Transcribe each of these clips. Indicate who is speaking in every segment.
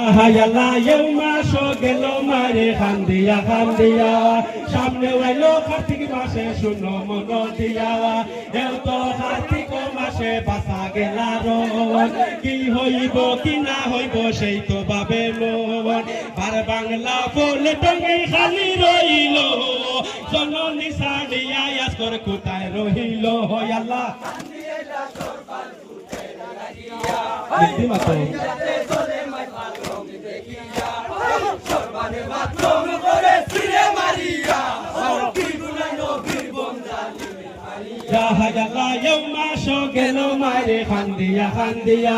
Speaker 1: হায়ালা মাস গেল মারে খান্দিয়া খান্দিয়া সামনে আইলো কার্তিক মাসে শুনো মন দিয়া এও তো কার্তিক মাসে বাসা গেলা রন কি হইব কি না হইব সেই তো ভাবে মন বার বাংলা বলে টঙ্গি খালি রইল জননী সাড়িয়া আজকর কোথায় রহিল হয়াল্লা খান্দিয়া খান্দিয়া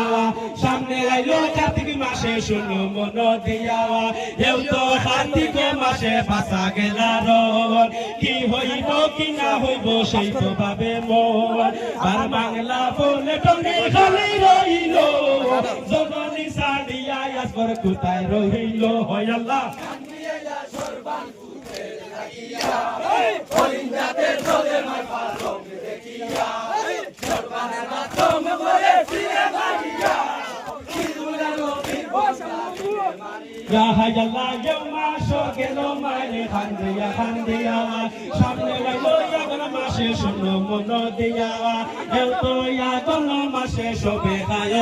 Speaker 1: সামনে আইলো কার্তিক মাসে শুনো মন দিয়া এও তো কার্তিক মাসে বাসা গেলা রন কি হইব কি না হইব সেই তো ভাবে মন আর বাংলা বলে টঙ্গি খালি রইল জননী সাড়িয়া আজকর কোথায় রহিল হয় আল্লাহ সামনে মাসে শুনো মন দিয়া মাসে সবে খায়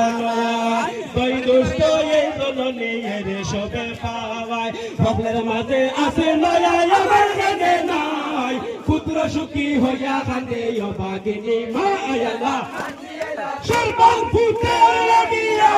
Speaker 1: দুষ্ট এই জননী রে সবে পাওয়ায় সকলের মাঝে আছে নাই পুত্র সুখী হইয়া কান্দে বাগিনী মায়ালা সর্বং ফুটে লাগিয়া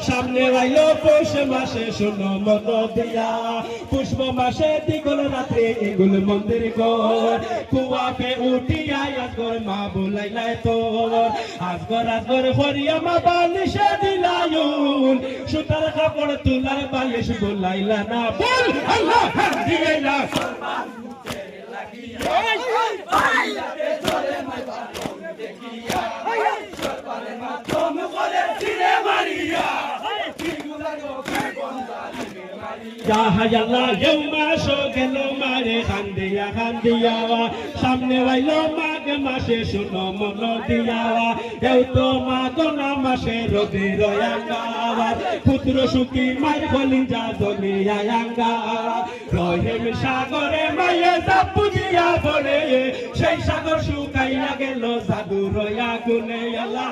Speaker 1: সামনে আইলো পৌষ মাসে শুনো মন দিয়া পুষ্প মাসে দিগল রাত্রে এগুল মন্দির গর কুয়াপে উঠিয়া আজগর মা বুলাইলাই তোর আজগর হরিয়া মা বালিশে দিলায়ুন সুতার কাপড় তুলার বালিশ বুলাইলা না বল আল্লাহ দিলাইলা সামনে আইলো মাঘ মাসে শুনো মন দিয়া এও তো মাঘ মাসে রবি রয়াঙ্গার পুত্র সুখী মায়ের কলিজা দলিয়া রহিম সাগরে মায়ে বুঝিয়া বলে সেই সাগর শুকাইয়া গেল জাদু রয়া গুনে আল্লাহ